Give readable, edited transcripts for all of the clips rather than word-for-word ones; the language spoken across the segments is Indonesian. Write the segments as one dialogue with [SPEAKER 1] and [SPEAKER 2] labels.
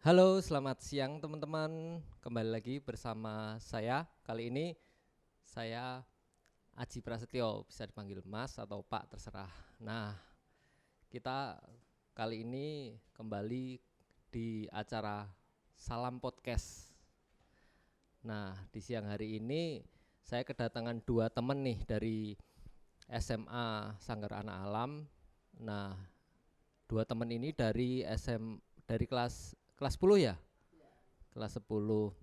[SPEAKER 1] Halo, selamat siang teman-teman. Kembali lagi bersama saya. Kali ini saya Aji Prasetyo, bisa dipanggil Mas atau Pak terserah. Nah, kita kali ini kembali di acara Salam Podcast. Nah, di siang hari ini saya kedatangan dua teman nih dari SMA Sanggar Anak Alam. Nah, dua teman ini dari kelas 10 ya? Kelas 10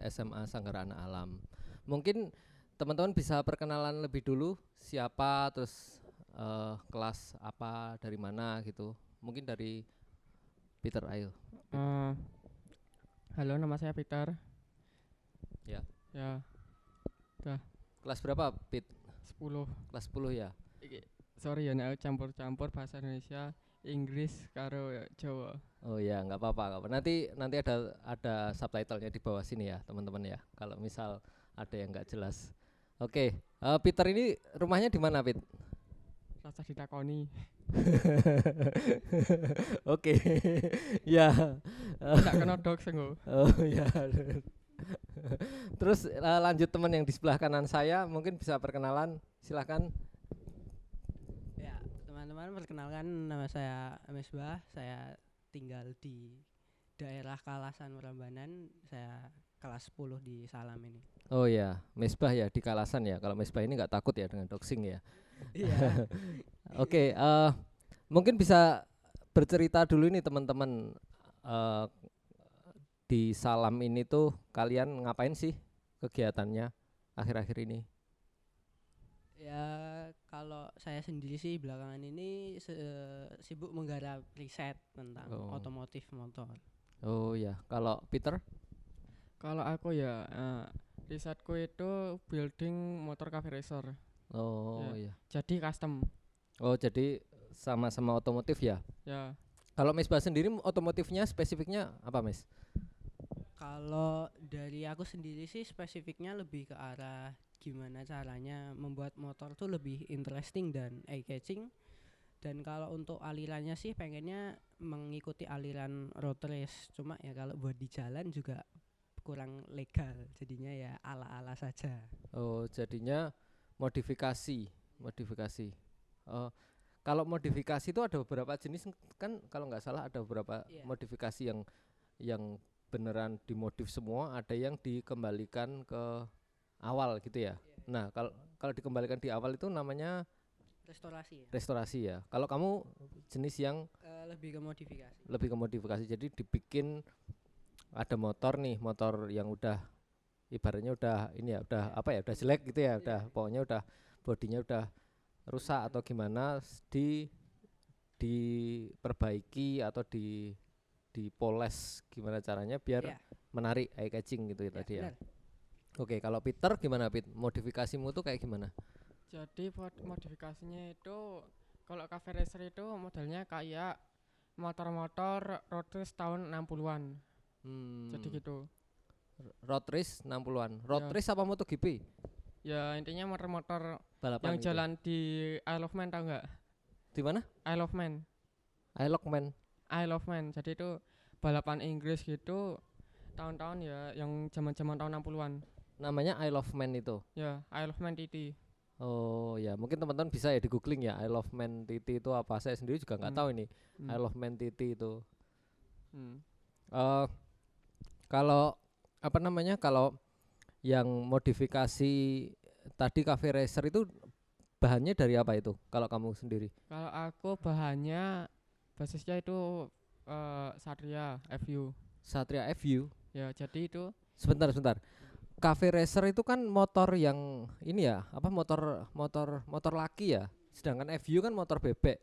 [SPEAKER 1] SMA Sanggar Anak Alam. Mungkin teman-teman bisa perkenalan lebih dulu siapa, terus kelas apa, dari mana gitu. Mungkin dari Peter, ayo.
[SPEAKER 2] Eh, Halo, nama saya Peter.
[SPEAKER 1] Ya.
[SPEAKER 2] Ya,
[SPEAKER 1] Kelas berapa, Pit?
[SPEAKER 2] 10.
[SPEAKER 1] Kelas 10 ya.
[SPEAKER 2] Iki, sorry ya, nek campur-campur bahasa Indonesia, Inggris karo Jawa.
[SPEAKER 1] Oh ya, nggak apa-apa, nggak apa. Nanti ada subtitlenya di bawah sini ya, teman-teman ya. Kalau misal ada yang nggak jelas. Oke, Peter ini rumahnya di mana, Pit?
[SPEAKER 2] Rasa ditakoni.
[SPEAKER 1] Oke. Ya.
[SPEAKER 2] Tidak kena dog senggo.
[SPEAKER 1] Oh ya. Terus lanjut teman yang di sebelah kanan saya, mungkin bisa perkenalan, silahkan.
[SPEAKER 3] Ya, teman-teman perkenalkan nama saya Mesbah. Saya tinggal di daerah Kalasan Prambanan. Saya kelas 10 di Salam ini.
[SPEAKER 1] Oh ya, Mesbah ya di Kalasan ya. Kalau Mesbah ini nggak takut ya dengan doxing ya.
[SPEAKER 3] Iya.
[SPEAKER 1] Oke, mungkin bisa bercerita dulu nih teman-teman, eh, di Salam ini tuh kalian ngapain sih kegiatannya akhir-akhir ini?
[SPEAKER 3] Ya, kalau saya sendiri sih belakangan ini sibuk menggarap riset tentang
[SPEAKER 1] Oh,
[SPEAKER 3] otomotif motor.
[SPEAKER 1] oh ya. Kalau Peter?
[SPEAKER 2] Kalau aku ya, risetku itu building motor cafe racer.
[SPEAKER 1] Oh
[SPEAKER 2] Ya,
[SPEAKER 1] ya.
[SPEAKER 2] jadi custom.
[SPEAKER 1] Oh jadi sama-sama otomotif ya.
[SPEAKER 2] Ya,
[SPEAKER 1] Kalau Mesbah sendiri otomotifnya spesifiknya apa, Mes?
[SPEAKER 3] Kalau dari aku sendiri sih spesifiknya lebih ke arah gimana caranya membuat motor tuh lebih interesting dan eye-catching. Dan kalau untuk alirannya sih pengennya mengikuti aliran road race. Cuma ya kalau buat di jalan juga kurang legal. Jadinya ya ala-ala saja.
[SPEAKER 1] Oh, jadinya modifikasi, modifikasi. Oh, kalau modifikasi itu ada beberapa jenis kan, kalau nggak salah ada beberapa
[SPEAKER 3] Iya.
[SPEAKER 1] modifikasi yang beneran dimodif semua, ada yang dikembalikan ke awal gitu ya.
[SPEAKER 3] Iya.
[SPEAKER 1] Nah, kalau kalau dikembalikan di awal itu namanya
[SPEAKER 3] Restorasi ya.
[SPEAKER 1] restorasi ya. Kalau kamu jenis yang
[SPEAKER 3] Lebih ke modifikasi.
[SPEAKER 1] lebih ke modifikasi, jadi dibikin ada motor nih, motor yang udah ibaratnya udah ini ya, udah
[SPEAKER 3] Iya.
[SPEAKER 1] apa ya, udah jelek gitu ya, udah
[SPEAKER 3] Iya.
[SPEAKER 1] pokoknya udah bodinya udah rusak atau gimana, diperbaiki atau dipoles gimana caranya biar
[SPEAKER 3] Iya.
[SPEAKER 1] menarik eye catching gitu ya
[SPEAKER 3] Iya,
[SPEAKER 1] tadi ya.
[SPEAKER 3] benar.
[SPEAKER 1] Oke, kalau Peter gimana, Pit? Modifikasimu tuh kayak gimana?
[SPEAKER 2] jadi buat modifikasinya itu, kalau cafe racer itu modelnya kayak motor-motor road race tahun 60-an. Jadi
[SPEAKER 1] Hmm,
[SPEAKER 2] gitu.
[SPEAKER 1] road race 60-an. Road
[SPEAKER 2] Ya,
[SPEAKER 1] race apa MotoGP?
[SPEAKER 2] ya intinya motor-motor
[SPEAKER 1] Balapan
[SPEAKER 2] yang
[SPEAKER 1] gitu.
[SPEAKER 2] jalan di Isle of Man, tau nggak?
[SPEAKER 1] Di mana?
[SPEAKER 2] Isle of Man.
[SPEAKER 1] Ilockman.
[SPEAKER 2] Isle of Man. Jadi itu balapan Inggris gitu, tahun-tahun ya, yang zaman-zaman tahun 60-an.
[SPEAKER 1] Namanya I Love Man itu.
[SPEAKER 2] Ya, Isle of Man TT.
[SPEAKER 1] Oh ya, mungkin teman-teman bisa ya di googling ya, I Love Man TT itu apa. Saya sendiri juga nggak
[SPEAKER 2] Hmm.
[SPEAKER 1] tahu ini. I
[SPEAKER 2] Hmm.
[SPEAKER 1] Love Man TT itu.
[SPEAKER 2] Hmm.
[SPEAKER 1] eh Kalau apa namanya, kalau yang modifikasi tadi cafe racer itu bahannya dari apa itu kalau kamu sendiri?
[SPEAKER 2] Kalau aku bahannya basisnya itu Satria FU.
[SPEAKER 1] Satria FU.
[SPEAKER 2] Ya, jadi itu
[SPEAKER 1] Sebentar. Cafe racer itu kan motor yang ini ya, apa, motor motor motor laki ya. Sedangkan FU kan motor bebek.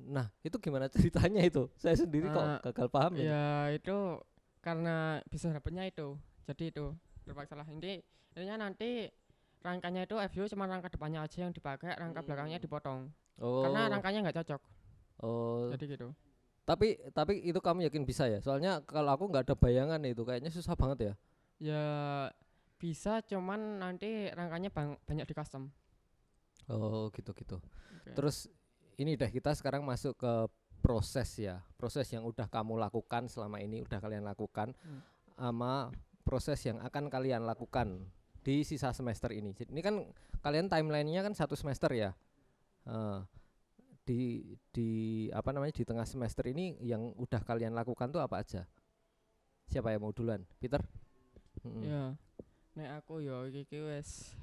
[SPEAKER 1] Nah, itu gimana ceritanya itu? Saya sendiri kok
[SPEAKER 2] eh,
[SPEAKER 1] gagal paham ini.
[SPEAKER 2] ya itu karena bisa dapetnya itu. Jadi itu terpaksa lah. Intinya nanti rangkanya itu FU cuma rangka depannya aja yang dipakai, rangka belakangnya
[SPEAKER 1] Hmm.
[SPEAKER 2] dipotong. Karena
[SPEAKER 1] Oh,
[SPEAKER 2] rangkanya nggak cocok.
[SPEAKER 1] oh.
[SPEAKER 2] Jadi gitu.
[SPEAKER 1] Tapi itu kamu yakin bisa ya? Soalnya kalau aku nggak ada bayangan itu, kayaknya susah banget ya.
[SPEAKER 2] Ya bisa, cuman nanti rangkanya banyak di custom.
[SPEAKER 1] Oh, gitu-gitu.
[SPEAKER 2] Oke.
[SPEAKER 1] Terus ini deh, kita sekarang masuk ke proses ya, proses yang udah kamu lakukan selama ini, udah kalian lakukan, sama proses yang akan kalian lakukan di sisa semester ini. Jadi ini kan kalian timelinenya kan 1 semester ya. Eh, di apa namanya, di tengah semester ini yang udah kalian lakukan tuh apa aja? Siapa yang mau duluan? Peter?
[SPEAKER 2] Ya, nek aku yo iki wis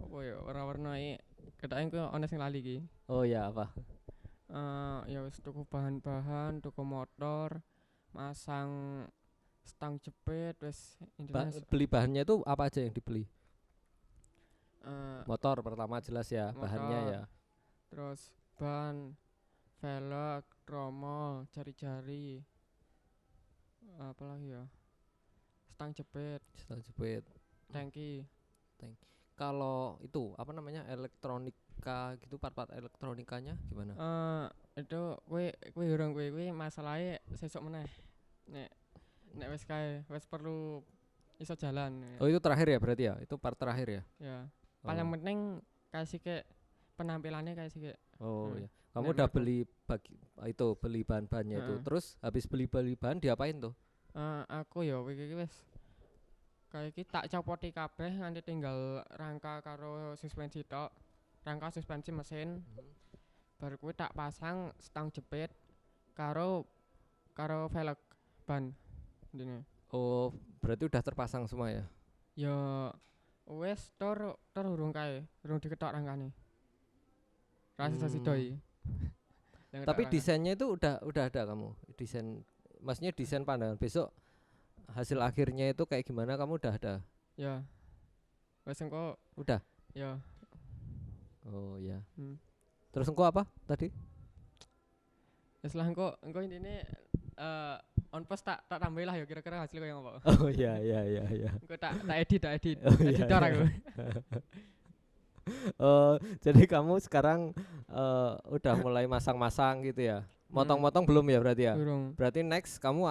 [SPEAKER 2] apa ya warna-warnai ketake ku ana sing lali iki.
[SPEAKER 1] Oh ya, apa?
[SPEAKER 2] Ya wis tuku bahan-bahan, tuku motor, masang stang jepit, wis intinya
[SPEAKER 1] Beli bahannya itu apa aja yang dibeli?
[SPEAKER 2] eh,
[SPEAKER 1] Motor pertama jelas ya, bahannya
[SPEAKER 2] motor,
[SPEAKER 1] ya.
[SPEAKER 2] terus ban, velg, tromol, jari-jari, apa lagi ya? Stang jepit,
[SPEAKER 1] Setelah jepit.
[SPEAKER 2] tangki.
[SPEAKER 1] Kalau itu apa namanya, elektronika gitu, part-part elektronikanya gimana?
[SPEAKER 2] Itu kuwi urung kuwi masalahe sesuk meneh. Nek nek wis kae wis perlu iso jalan.
[SPEAKER 1] Oh itu terakhir ya berarti ya, itu part terakhir ya.
[SPEAKER 2] Ya.
[SPEAKER 1] Oh.
[SPEAKER 2] Paling penting kasih kayak penampilannya kayak sih kayak.
[SPEAKER 1] Oh
[SPEAKER 2] Hmm.
[SPEAKER 1] ya. Kamu
[SPEAKER 2] Nek
[SPEAKER 1] udah
[SPEAKER 2] menurutku.
[SPEAKER 1] beli itu beli bahan-bahannya itu.
[SPEAKER 2] Heeh.
[SPEAKER 1] Terus habis beli bahan diapain tuh?
[SPEAKER 2] Aku ya iki wis kayak iki tak copoti kabeh nganti tinggal rangka karo suspensi tok. Rangka suspensi mesin. Baru kuwi tak pasang stang jepit karo velg ban intine.
[SPEAKER 1] Oh, berarti udah terpasang semua ya.
[SPEAKER 2] Ya wis tur urung kae, urung diketok rangkane. Rasa sidoi.
[SPEAKER 1] Tapi desainnya itu udah ada kamu. Desain, maksudnya desain pandangan besok hasil akhirnya itu kayak gimana, kamu udah ada?
[SPEAKER 2] ya wis engko
[SPEAKER 1] Udah.
[SPEAKER 2] ya
[SPEAKER 1] Oh ya.
[SPEAKER 2] hmm.
[SPEAKER 1] Terus engko apa tadi?
[SPEAKER 2] Wis lah engko intine on post tak tambahin lah ya kira-kira hasilnya kayak apa.
[SPEAKER 1] Oh ya ya ya ya.
[SPEAKER 2] Engko tak edit
[SPEAKER 1] Oh, iya,
[SPEAKER 2] editor
[SPEAKER 1] iya.
[SPEAKER 2] aku.
[SPEAKER 1] Jadi kamu sekarang udah mulai masang-masang gitu ya. Motong-motong belum ya berarti ya?
[SPEAKER 2] Urung.
[SPEAKER 1] Berarti next kamu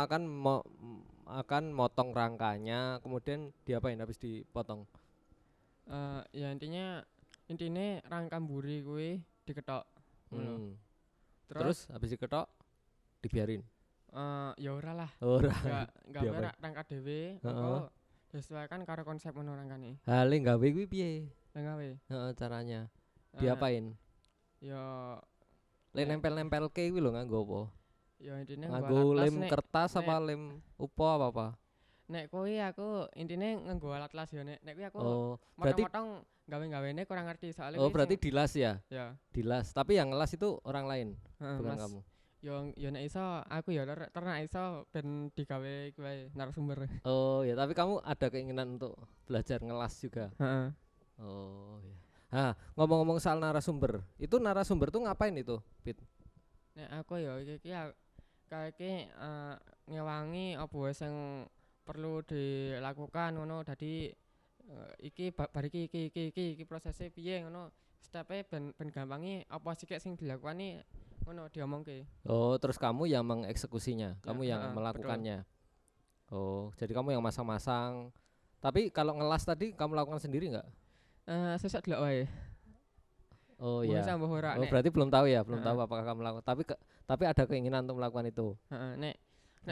[SPEAKER 1] akan motong rangkanya, kemudian diapain habis dipotong?
[SPEAKER 2] Ya intine rangka mburi kuwi diketok. Ngono.
[SPEAKER 1] Hmm.
[SPEAKER 2] Terus
[SPEAKER 1] Habis diketok dibiarin.
[SPEAKER 2] ya ora lah.
[SPEAKER 1] Ora.
[SPEAKER 2] Enggak
[SPEAKER 1] Diapain?
[SPEAKER 2] rangka dhewe,
[SPEAKER 1] Heeh.
[SPEAKER 2] engko disesuaikan karo konsep ngono rangkane.
[SPEAKER 1] Hale gawe kuwi piye?
[SPEAKER 2] Lah gawe.
[SPEAKER 1] Heeh, caranya.
[SPEAKER 2] Eh,
[SPEAKER 1] Diapain?
[SPEAKER 2] Ya
[SPEAKER 1] Le nempel-nempel ke kuwi lho nganggo apa?
[SPEAKER 2] ya intine
[SPEAKER 1] Nganggo
[SPEAKER 2] alat las
[SPEAKER 1] lem
[SPEAKER 2] nek
[SPEAKER 1] kertas apa
[SPEAKER 2] nek-
[SPEAKER 1] lem upo apa?
[SPEAKER 2] nek kuwi aku intine nganggo alat las ya nek kuwi aku
[SPEAKER 1] Oh, berarti
[SPEAKER 2] motong-motong gawe-gawene kurang ngerti soalnya
[SPEAKER 1] oh
[SPEAKER 2] kuwi
[SPEAKER 1] berarti
[SPEAKER 2] sing-
[SPEAKER 1] dilas ya?
[SPEAKER 2] ya
[SPEAKER 1] Dilas. Tapi yang ngelas itu orang lain,
[SPEAKER 2] heeh,
[SPEAKER 1] bukan
[SPEAKER 2] Mas.
[SPEAKER 1] kamu.
[SPEAKER 2] Yo nek iso aku ya ternak iso ben digawe kuwi narasumber.
[SPEAKER 1] Oh ya, tapi kamu ada keinginan untuk belajar ngelas juga.
[SPEAKER 2] Heeh.
[SPEAKER 1] Oh ya. Nah, ngomong-ngomong soal narasumber, itu narasumber tuh ngapain itu, Pit?
[SPEAKER 2] Nek aku ya iki kayak ngewangi apa wae sing perlu dilakukan ngono dadi iki bar iki prosesnya piye ngono stepe ben gampangi apa sih sing dilakoni ngono diomongke.
[SPEAKER 1] Oh, terus kamu yang mengeksekusinya, kamu yang
[SPEAKER 2] heeh,
[SPEAKER 1] melakukannya. Oh, jadi kamu yang masang-masang. Tapi kalau ngelas tadi kamu lakukan sendiri nggak?
[SPEAKER 2] Sesuk delok wae.
[SPEAKER 1] Oh
[SPEAKER 2] Mbah
[SPEAKER 1] ya.
[SPEAKER 2] iso mbah ora
[SPEAKER 1] Oh,
[SPEAKER 2] nek.
[SPEAKER 1] berarti belum tahu ya, belum
[SPEAKER 2] Heeh.
[SPEAKER 1] tahu apakah kamu lakukan. Tapi ada keinginan untuk melakukan itu.
[SPEAKER 2] Heeh, nek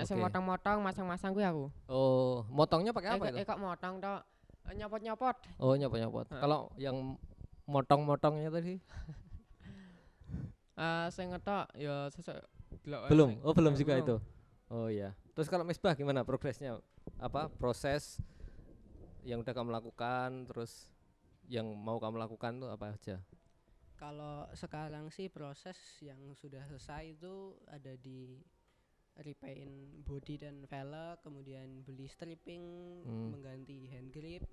[SPEAKER 2] sing
[SPEAKER 1] Oke.
[SPEAKER 2] motong-motong masang-masang kuwi aku.
[SPEAKER 1] Oh, motongnya pakai apa itu?
[SPEAKER 2] Kok motong tok. Nyopot-nyopot.
[SPEAKER 1] Oh, nyopot-nyopot.
[SPEAKER 2] Heeh.
[SPEAKER 1] Kalau yang motong-motongnya tadi
[SPEAKER 2] Sing ngetok ya sesuk delok wae.
[SPEAKER 1] belum.
[SPEAKER 2] sing-
[SPEAKER 1] Oh, belum juga
[SPEAKER 2] belum.
[SPEAKER 1] itu. Oh iya. Terus kalau Misbah gimana progresnya? Apa proses yang udah kamu lakukan, terus yang mau kamu lakukan tuh apa aja?
[SPEAKER 3] Kalau sekarang sih proses yang sudah selesai itu ada di repaint body dan velg, kemudian beli stripping, mengganti hand grip,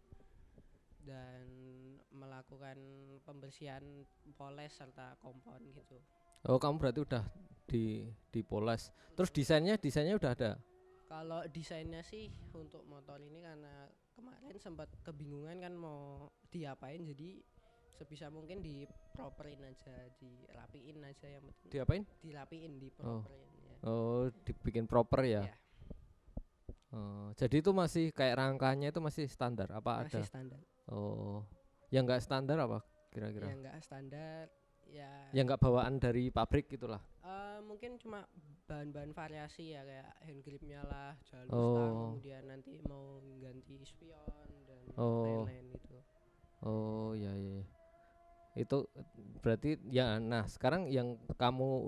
[SPEAKER 3] dan melakukan pembersihan poles serta kompon gitu.
[SPEAKER 1] Oh, kamu berarti udah dipoles. Terus desainnya udah ada.
[SPEAKER 3] Kalau desainnya sih untuk motor ini karena kemarin sempat kebingungan kan mau diapain, jadi sebisa mungkin diproperin aja, dirapiin aja, yang penting
[SPEAKER 1] Diapain?
[SPEAKER 3] dirapiin, diproperin ya.
[SPEAKER 1] Oh, dibikin proper ya.
[SPEAKER 3] Iya,
[SPEAKER 1] Oh, jadi itu masih kayak rangkanya itu masih standar apa
[SPEAKER 3] masih
[SPEAKER 1] ada?
[SPEAKER 3] standar.
[SPEAKER 1] Oh, yang enggak standar apa kira-kira?
[SPEAKER 3] Yang enggak standar ya
[SPEAKER 1] yang nggak bawaan dari pabrik gitulah.
[SPEAKER 3] mungkin cuma bahan-bahan variasi ya, kayak hand gripnya lah, jalur stang,
[SPEAKER 1] Oh.
[SPEAKER 3] kemudian nanti mau ganti spion dan
[SPEAKER 1] Oh.
[SPEAKER 3] lain-lain gitu.
[SPEAKER 1] Oh ya, ya, ya. Itu berarti ya. Nah sekarang yang kamu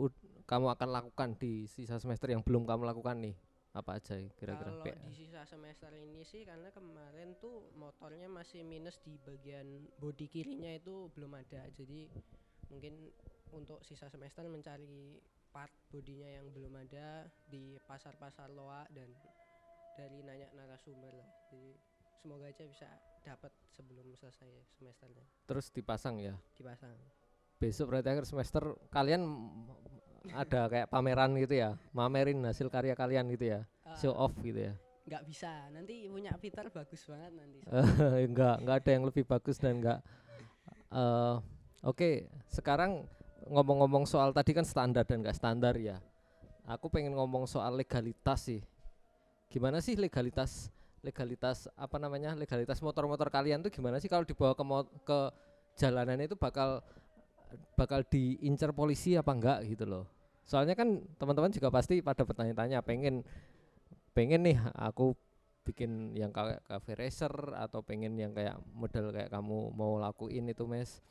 [SPEAKER 1] akan lakukan di sisa semester yang belum kamu lakukan nih apa aja kira-kira?
[SPEAKER 3] Kalau di sisa semester ini sih, karena kemarin tuh motornya masih minus di bagian bodi kirinya itu belum ada, jadi mungkin untuk sisa semester mencari part bodinya yang belum ada di pasar-pasar loa dan dari nanya narasumber lah. Jadi semoga aja bisa dapat sebelum selesai semesternya
[SPEAKER 1] Terus dipasang ya.
[SPEAKER 3] dipasang.
[SPEAKER 1] Besok berarti akhir semester kalian ada kayak pameran gitu ya, mamerin hasil karya kalian gitu ya, show off gitu ya.
[SPEAKER 3] Nggak bisa, nanti punya Peter bagus banget nanti.
[SPEAKER 1] Enggak ada yang lebih bagus dan enggak. Oke, sekarang ngomong-ngomong soal tadi kan standar dan enggak standar ya. Aku pengen ngomong soal legalitas sih. Gimana sih legalitas apa namanya? Legalitas motor-motor kalian tuh gimana sih kalau dibawa ke jalanan itu bakal diincar polisi apa enggak gitu loh. Soalnya kan teman-teman juga pasti pada bertanya-tanya, pengen nih aku bikin yang kayak cafe racer atau pengen yang kayak model kayak kamu mau lakuin itu Mes.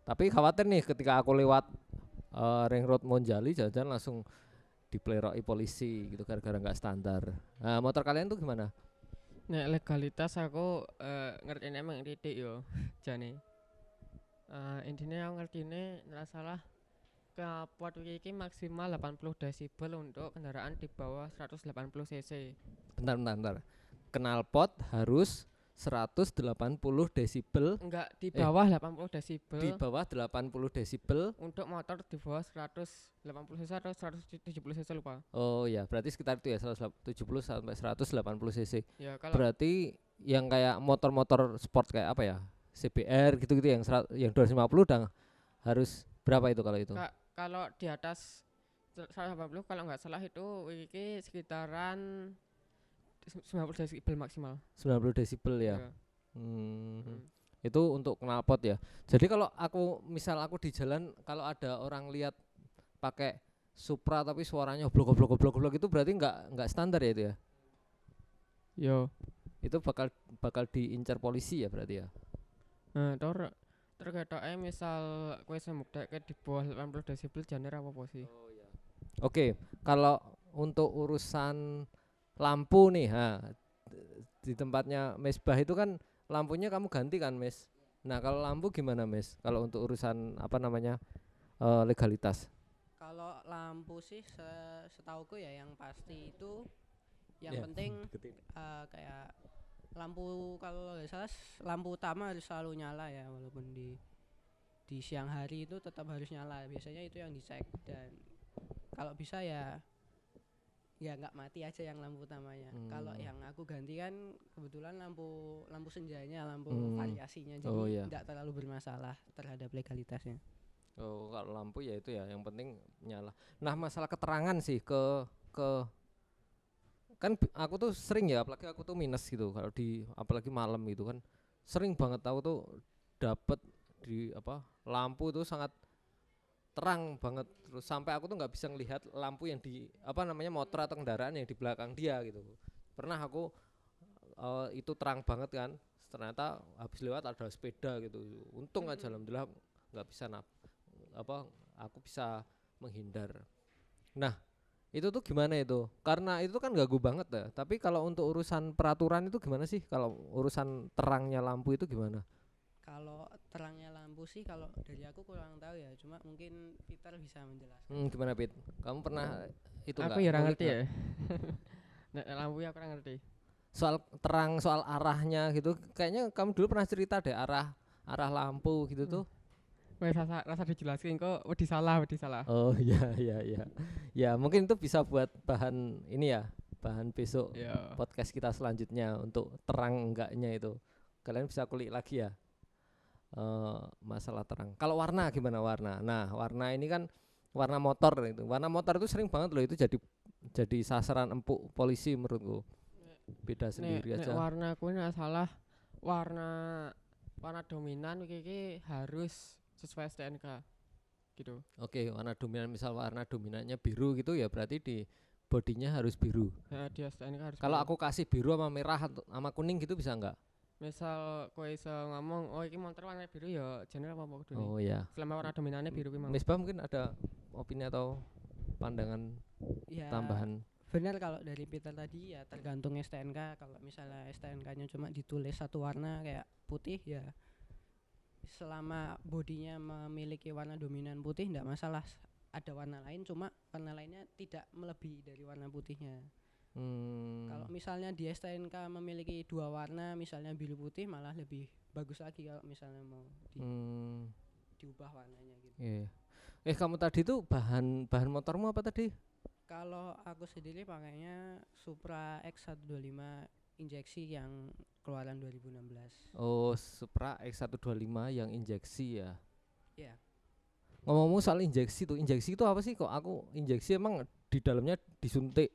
[SPEAKER 1] Tapi khawatir nih ketika aku lewat ring road Monjali jalan langsung dipleroki polisi gitu gara-gara nggak standar. Nah, motor kalian tuh gimana?
[SPEAKER 2] Nek legalitas aku ngerti emang titik yo jane. Intinya aku ngerti ini nggak salah kapot iki maksimal 80 desibel untuk kendaraan di bawah 180 cc.
[SPEAKER 1] Bentar. Knalpot harus 180 desibel.
[SPEAKER 2] Enggak, di bawah 80 desibel.
[SPEAKER 1] Di bawah 80 desibel
[SPEAKER 2] Untuk motor di bawah 180 cc atau 170 cc lupa.
[SPEAKER 1] Oh ya, berarti sekitar itu ya 170 sampai 180 cc.
[SPEAKER 2] Ya kalau
[SPEAKER 1] Berarti yang kayak motor-motor sport kayak apa ya? CBR gitu-gitu yang 250 udah harus berapa itu kalau itu?
[SPEAKER 2] kalau di atas 180 kalau nggak salah itu iki sekitaran 90 desibel maksimal.
[SPEAKER 1] 90 desibel ya.
[SPEAKER 2] Ya.
[SPEAKER 1] Itu untuk knalpot ya. Jadi kalau misal aku di jalan kalau ada orang lihat pakai Supra tapi suaranya goblok itu berarti nggak standar ya itu ya.
[SPEAKER 2] Yo.
[SPEAKER 1] Itu bakal diincar polisi ya berarti ya.
[SPEAKER 2] Nah, terketoke misal kowe semukdake di bawah 80 desibel jane ra apa-apa sih.
[SPEAKER 1] Oh ya. Oke, kalau untuk urusan lampu nih, di tempatnya Mesbah itu kan lampunya kamu ganti kan, Mes? Nah, kalau lampu gimana, Mes? Kalau untuk urusan apa namanya legalitas?
[SPEAKER 3] Kalau lampu sih setauku ya yang pasti itu yang penting kayak lampu, kalau nggak salah lampu utama harus selalu nyala ya, walaupun di siang hari itu tetap harus nyala. Biasanya itu yang dicek, dan kalau bisa ya nggak mati aja yang lampu utamanya. Kalau yang aku ganti kan kebetulan lampu senjanya, lampu variasinya, jadi tidak terlalu bermasalah terhadap legalitasnya.
[SPEAKER 1] Oh, kalau lampu ya itu ya yang penting nyala. Nah, masalah keterangan sih ke kan aku tuh sering ya, apalagi aku tuh minus gitu kalau apalagi malam gitu kan sering banget aku tuh dapet di lampu itu sangat terang banget, terus sampai aku tuh nggak bisa ngelihat lampu yang di motor atau kendaraan yang di belakang dia gitu. Pernah aku itu terang banget kan, ternyata habis lewat ada sepeda gitu, untung aja alhamdulillah nggak bisa aku bisa menghindar. Nah itu tuh gimana itu? Karena itu kan ganggu banget ya. Tapi kalau untuk urusan peraturan itu gimana sih? Kalau urusan terangnya lampu itu gimana?
[SPEAKER 3] Kalau terangnya lampu sih kalau dari aku kurang tahu ya. Cuma mungkin Peter bisa menjelaskan.
[SPEAKER 1] Gimana Pit? Kamu pernah itu
[SPEAKER 2] Aku ya ngerti ya. Nek lampu ya aku ngerti.
[SPEAKER 1] Soal terang, soal arahnya gitu. Kayaknya kamu dulu pernah cerita deh arah lampu gitu tuh.
[SPEAKER 2] Rasa dijelasin kok wedi salah.
[SPEAKER 1] Oh iya. Ya mungkin itu bisa buat bahan ini ya, bahan besok podcast kita selanjutnya untuk terang enggaknya itu. Kalian bisa kulik lagi ya masalah terang. Kalau warna gimana warna? Nah warna ini kan warna motor itu. Warna motor itu sering banget loh itu jadi sasaran empuk polisi menurutku. Beda sendiri aja.
[SPEAKER 2] Warna aku ini salah warna dominan iki harus sesuai STNK. gitu.
[SPEAKER 1] Oke, warna dominan, misal warna dominannya biru gitu ya berarti di bodinya harus biru.
[SPEAKER 2] Ya di STNK harus
[SPEAKER 1] Kalau
[SPEAKER 2] biru.
[SPEAKER 1] aku kasih biru sama merah sama kuning gitu bisa nggak?
[SPEAKER 2] Misal kowe iso ngomong oh iki motor warna biru ya jenenge apa kudune.
[SPEAKER 1] Oh ya.
[SPEAKER 2] Selama warna dominannya biru ki mau.
[SPEAKER 1] Misbah mungkin ada opini atau pandangan
[SPEAKER 3] Ya
[SPEAKER 1] tambahan.
[SPEAKER 3] benar kalau dari Peter tadi ya tergantung STNK. Kalau misalnya STNK-nya cuma ditulis satu warna kayak putih ya selama bodinya memiliki warna dominan putih enggak masalah. Ada warna lain cuma warna lainnya tidak melebihi dari warna putihnya. Kalau misalnya di STNK memiliki dua warna misalnya biru putih malah lebih bagus lagi kalau misalnya mau diubah warnanya gitu.
[SPEAKER 1] Yeah. Kamu tadi tuh bahan motormu apa tadi?
[SPEAKER 3] Kalau aku sendiri pakainya Supra X125 injeksi yang keluaran 2016.
[SPEAKER 1] Oh, Supra X125 yang injeksi ya.
[SPEAKER 3] Iya.
[SPEAKER 1] Ngomong soal injeksi itu apa sih, kok aku injeksi emang di dalamnya disuntik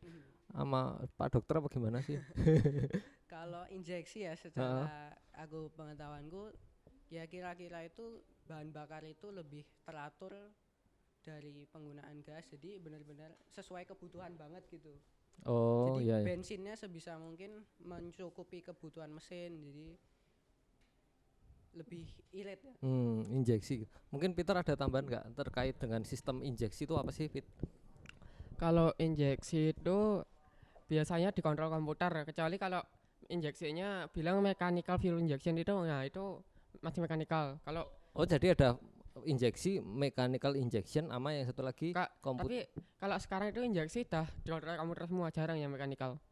[SPEAKER 1] sama Pak Dokter apa gimana sih?
[SPEAKER 3] Kalau injeksi ya secara aku pengetahuanku ya kira-kira itu bahan bakar itu lebih teratur dari penggunaan gas, jadi benar-benar sesuai kebutuhan banget gitu.
[SPEAKER 1] Oh
[SPEAKER 3] jadi
[SPEAKER 1] iya.
[SPEAKER 3] bensinnya sebisa mungkin mencukupi kebutuhan mesin, jadi lebih irit ya.
[SPEAKER 1] Injeksi. Mungkin Peter ada tambahan nggak terkait dengan sistem injeksi itu apa sih, Pit?
[SPEAKER 2] Kalau injeksi itu biasanya dikontrol komputer, kecuali kalau injeksinya bilang mechanical fuel injection itu, nah itu masih mechanical. Kalau
[SPEAKER 1] jadi ada injeksi mechanical injection sama yang satu lagi
[SPEAKER 2] tapi kalau sekarang itu injeksi dah dikontrol komputer semua, jarang yang mechanical.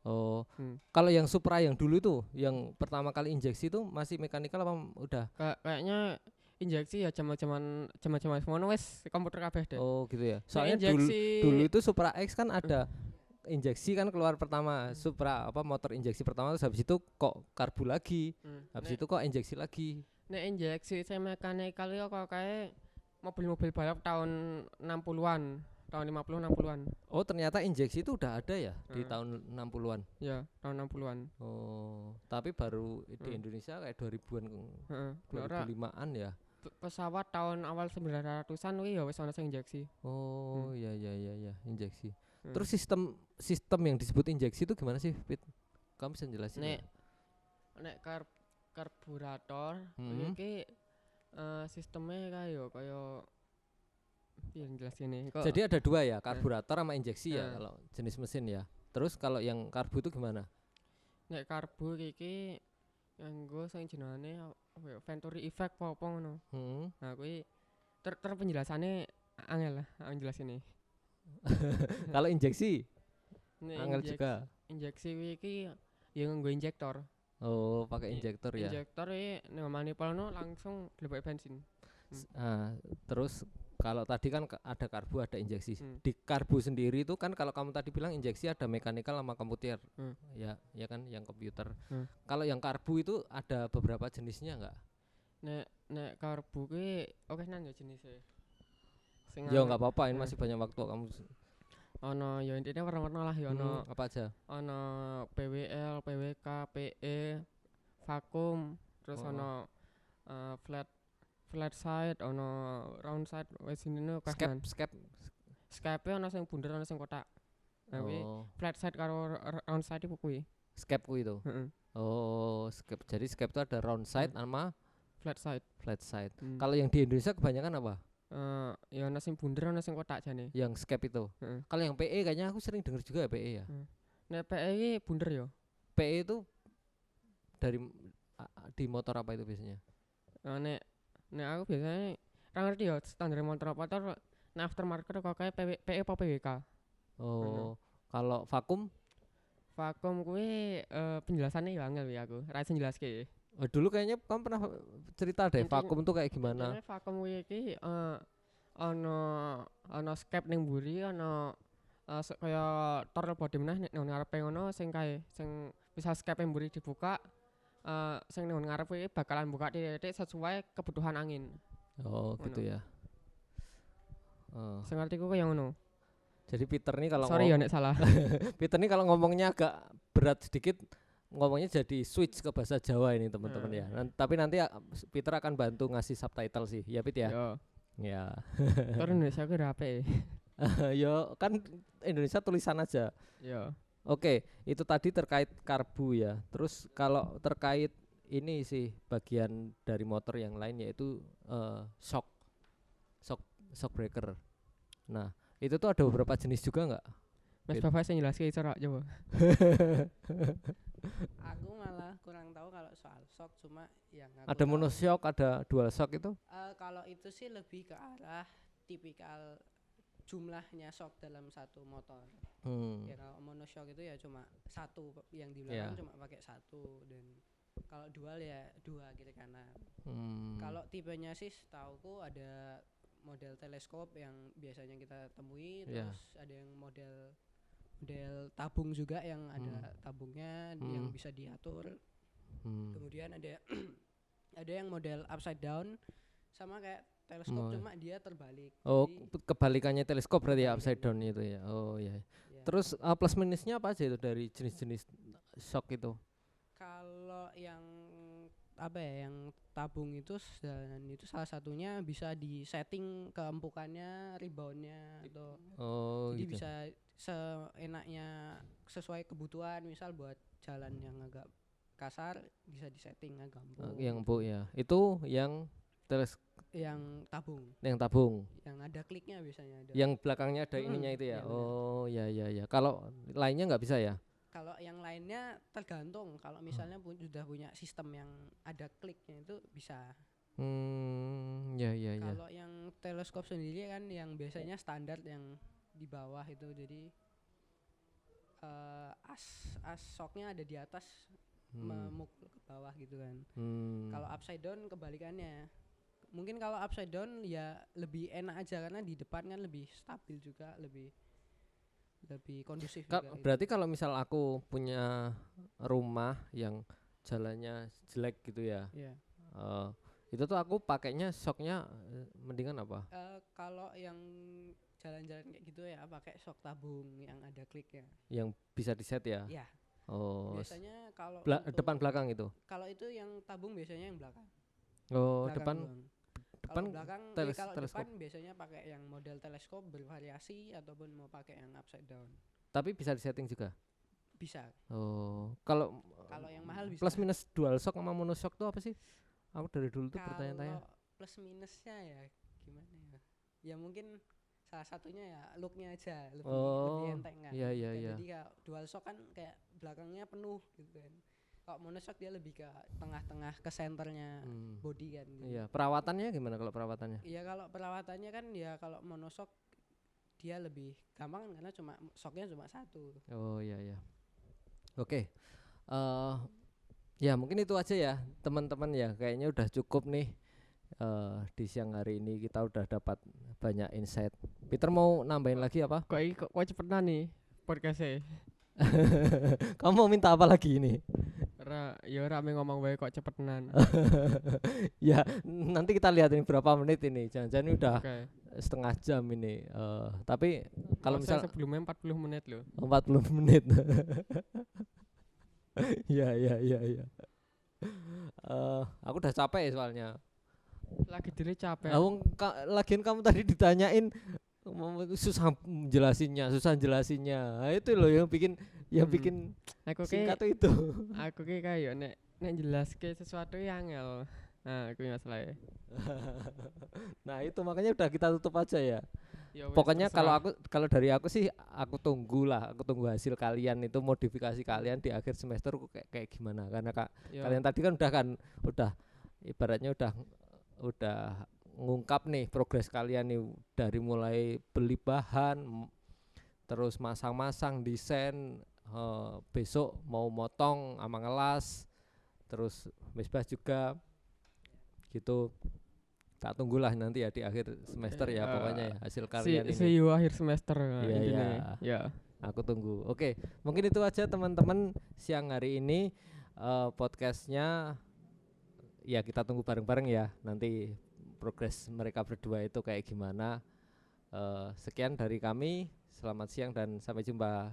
[SPEAKER 1] Kalau yang Supra yang dulu itu yang pertama kali injeksi itu masih mechanical apa udah?
[SPEAKER 2] Kayaknya injeksi ya zaman semono wis komputer kabeh deh.
[SPEAKER 1] Oh gitu ya. Soalnya
[SPEAKER 2] injeksi
[SPEAKER 1] dulu itu Supra X kan ada injeksi kan keluar pertama, Supra motor injeksi pertama, terus habis itu kok karbu lagi. Habis itu kok injeksi lagi.
[SPEAKER 2] Nek injeksi saya mechanical yo kok kayak mobil-mobil balap tahun 60-an, tahun 50 60-an.
[SPEAKER 1] Oh, ternyata injeksi itu udah ada ya di tahun 60-an.
[SPEAKER 2] Ya, tahun 60-an.
[SPEAKER 1] Oh, tapi baru di Indonesia kayak 2000-an. 2005-an ya.
[SPEAKER 2] Pesawat tahun awal 900-an kuwi ya wis ana sing injeksi.
[SPEAKER 1] Oh, iya, injeksi. Terus sistem yang disebut injeksi itu gimana sih, Fit? Kamu bisa jelasin?
[SPEAKER 2] Nek karburator iki sistemnya kaya piye jelasin.
[SPEAKER 1] Jadi ada dua ya, karburator sama injeksi ya kalau jenis mesin ya. Terus kalau yang karbu itu gimana?
[SPEAKER 2] Nek karbu iki nganggo sing jenenge Venturi effect apa ngono. Nah kuwi penjelasannya angel lah, aku jelasine.
[SPEAKER 1] Kalau injeksi angel juga.
[SPEAKER 2] Injeksi iki ya nganggo injektor.
[SPEAKER 1] Oh, pakai injektor ya.
[SPEAKER 2] Injektor nek manipulno langsung lebih bensin.
[SPEAKER 1] Terus kalau tadi kan ada karbu ada injeksi. Di karbu sendiri itu kan kalau kamu tadi bilang injeksi ada mekanikal sama komputer. Ya kan yang komputer. Kalau yang karbu itu ada beberapa jenisnya enggak?
[SPEAKER 2] Nek karbu ki oke nan ya jenisnya.
[SPEAKER 1] Ya enggak apa-apa, ini masih banyak waktu kamu.
[SPEAKER 2] Ono ya intine warna-warna lah ya ono.
[SPEAKER 1] Apa aja?
[SPEAKER 2] Ono PWL, PWK, PE, vakum, terus ono flat side, ono round side, wis ini kasan. Scape ono sing bunder ono sing kotak. Nah kuwi flat side karo round side iku kuwi.
[SPEAKER 1] Scape kuwi to. Oh, scape. Jadi scape itu ada round side sama
[SPEAKER 2] flat side.
[SPEAKER 1] Kalau yang di Indonesia kebanyakan apa?
[SPEAKER 2] Ya ana sing bunder ana sing kotak jane.
[SPEAKER 1] Yang scape itu. Kalau yang PE kayaknya aku sering dengar juga ya PE ya.
[SPEAKER 2] Nek PE iki bunder ya.
[SPEAKER 1] PE itu dari di motor apa itu biasanya?
[SPEAKER 2] Nek aku biasanya ra ngerti ya standar motor apa tor aftermarket kok kayak PE apa PWK.
[SPEAKER 1] Oh, kalau vakum?
[SPEAKER 2] Vakum kuwi penjelasannya ya angel ya aku. Ra iso jelaske.
[SPEAKER 1] Dulu kayaknya kamu pernah cerita deh vakum tuh kayak gimana?
[SPEAKER 2] Vakum iki ana scape ning mburi, ana kaya tor body meneh nek ngarepe ngono sing kae sing misal scape mburi dibuka sing ning ngarep iki bakalan buka titik sesuai kebutuhan angin.
[SPEAKER 1] Oh, gitu ya.
[SPEAKER 2] Sing artiku kaya ngono.
[SPEAKER 1] Jadi Peter nih kalau
[SPEAKER 2] sorry ya nek salah.
[SPEAKER 1] Peter nih kalau ngomongnya agak berat sedikit, ngomongnya jadi switch ke bahasa Jawa ini teman-teman ya. Tapi nanti Peter akan bantu ngasih subtitle sih, ya Pit ya. Ya.
[SPEAKER 2] Terus Indonesia ku rapi.
[SPEAKER 1] Yo kan Indonesia tulisan aja.
[SPEAKER 2] Yo.
[SPEAKER 1] Oke, itu tadi terkait karbu ya. Terus kalau terkait ini sih bagian dari motor yang lain yaitu shock, shock, shock breaker. Nah, itu tuh ada beberapa jenis juga nggak?
[SPEAKER 2] Mas Bapak saya jelasin coba coba.
[SPEAKER 3] Aku malah kurang tahu kalau soal shock, cuma yang aku
[SPEAKER 1] Ada
[SPEAKER 3] tahu,
[SPEAKER 1] monoshock, ada dual shock itu?
[SPEAKER 3] kalau itu sih lebih ke arah tipikal jumlahnya shock dalam satu motor.
[SPEAKER 1] Hmm.
[SPEAKER 3] Ya kalau monoshock itu ya cuma satu, yang di
[SPEAKER 1] Ya.
[SPEAKER 3] belakang cuma pakai satu, dan kalau dual ya dua kiri kanan.
[SPEAKER 1] Hmm.
[SPEAKER 3] Kalau tipenya sih setauku ada model teleskop yang biasanya kita temui,
[SPEAKER 1] Ya.
[SPEAKER 3] terus ada yang model tabung juga yang ada tabungnya yang bisa diatur. Kemudian ada ada yang model upside down, sama kayak teleskop cuma dia terbalik.
[SPEAKER 1] Oh,
[SPEAKER 3] Jadi,
[SPEAKER 1] kebalikannya teleskop berarti ya, upside down itu ya. Oh iya.
[SPEAKER 3] ya.
[SPEAKER 1] Terus plus minusnya apa aja itu dari jenis-jenis shock itu?
[SPEAKER 3] Kalau yang apa ya, yang tabung itu, dan itu salah satunya bisa disetting keempukannya, reboundnya, atau
[SPEAKER 1] Oh
[SPEAKER 3] jadi
[SPEAKER 1] gitu.
[SPEAKER 3] bisa seenaknya sesuai kebutuhan. Misal buat jalan yang agak kasar bisa disetting agak empuk.
[SPEAKER 1] Yang empuk ya. Itu yang
[SPEAKER 3] Yang tabung,
[SPEAKER 1] yang tabung.
[SPEAKER 3] yang ada kliknya biasanya ada.
[SPEAKER 1] Yang belakangnya ada ininya itu ya.
[SPEAKER 3] Iya, benar.
[SPEAKER 1] Oh ya ya ya. Kalau lainnya nggak bisa ya?
[SPEAKER 3] Kalau yang lainnya tergantung. Kalau misalnya sudah punya sistem yang ada kliknya itu bisa.
[SPEAKER 1] Ya ya ya.
[SPEAKER 3] Kalau yang teleskop sendiri kan yang biasanya standar yang di bawah itu, jadi as shocknya ada di atas, memukul ke bawah gitu kan. Kalau upside down kebalikannya. Mungkin kalau upside down ya lebih enak aja karena di depan kan lebih stabil juga, lebih kondusif juga.
[SPEAKER 1] Berarti kalau misal aku punya rumah yang jalannya jelek gitu ya.
[SPEAKER 3] Iya.
[SPEAKER 1] Itu tuh aku pakainya shocknya mendingan apa?
[SPEAKER 3] Kalau yang jalan-jalan kayak gitu ya pakai shock tabung yang ada kliknya.
[SPEAKER 1] Yang bisa di set ya?
[SPEAKER 3] Iya.
[SPEAKER 1] Oh.
[SPEAKER 3] Biasanya kalau
[SPEAKER 1] Depan belakang itu.
[SPEAKER 3] Kalau itu yang tabung biasanya yang belakang.
[SPEAKER 1] Oh,
[SPEAKER 3] Belakang
[SPEAKER 1] depan
[SPEAKER 3] doang.
[SPEAKER 1] depan
[SPEAKER 3] Kalau belakang, kalau
[SPEAKER 1] teleskop.
[SPEAKER 3] depan biasanya pakai yang model teleskop bervariasi, ataupun mau pakai yang upside down.
[SPEAKER 1] Tapi bisa disetting juga.
[SPEAKER 3] Bisa.
[SPEAKER 1] Oh, kalau
[SPEAKER 3] yang mahal bisa.
[SPEAKER 1] plus minus dual shock sama monoshock tuh apa sih? Aku dari dulu tuh bertanya-tanya.
[SPEAKER 3] Kalau plus minusnya ya gimana ya? Ya mungkin salah satunya ya looknya aja lebih enteng kan.
[SPEAKER 1] Iya iya iya.
[SPEAKER 3] Jadi kayak dual shock kan kayak belakangnya penuh gitu kan. Kalau monoshock dia lebih ke tengah-tengah, ke senternya body kan gitu.
[SPEAKER 1] Iya, perawatannya gimana kalau perawatannya?
[SPEAKER 3] Iya, kalau perawatannya kan ya kalau monoshock dia lebih gampang karena cuma shocknya cuma satu.
[SPEAKER 1] Oh iya iya. Oke. Ya mungkin itu aja ya teman-teman ya. Kayaknya udah cukup nih. Di siang hari ini kita udah dapat banyak insight. Peter mau nambahin lagi apa?
[SPEAKER 2] Kok cepetan nih podcastnya.
[SPEAKER 1] Kamu mau minta apa lagi ini?
[SPEAKER 2] Rame ngomong baik kok cepetan.
[SPEAKER 1] Ya nanti kita lihat ini berapa menit ini. Jangan-jangan ini udah setengah jam ini. Tapi kalau misal
[SPEAKER 2] sebelumnya 40 menit loh.
[SPEAKER 1] 40 menit. Ya. Aku udah capek soalnya.
[SPEAKER 2] Lagi diri capek.
[SPEAKER 1] Lagian kamu tadi ditanyain susah jelasinnya. Nah, itu loh yang bikin
[SPEAKER 2] aku
[SPEAKER 1] singkat itu.
[SPEAKER 2] Aku kayak nek jelaske sesuatu yang angel. Nah, aku masalahnya.
[SPEAKER 1] Nah, itu makanya udah kita tutup aja ya.
[SPEAKER 2] Ya
[SPEAKER 1] Pokoknya kalau dari aku sih aku tunggu hasil kalian itu, modifikasi kalian di akhir semester kayak gimana, karena kalian tadi kan udah ibaratnya udah ngungkap nih progres kalian nih, dari mulai beli bahan, terus masang-masang, desain, besok mau motong sama ngelas, terus misbah juga gitu. Tak tunggulah nanti ya di akhir semester ya, pokoknya ya hasil kalian ini.
[SPEAKER 2] See you akhir semester.
[SPEAKER 1] Iya. Aku tunggu. Oke, mungkin itu aja teman-teman siang hari ini podcastnya. Ya kita tunggu bareng-bareng ya nanti progres mereka berdua itu kayak gimana. Sekian dari kami. Selamat siang dan sampai jumpa.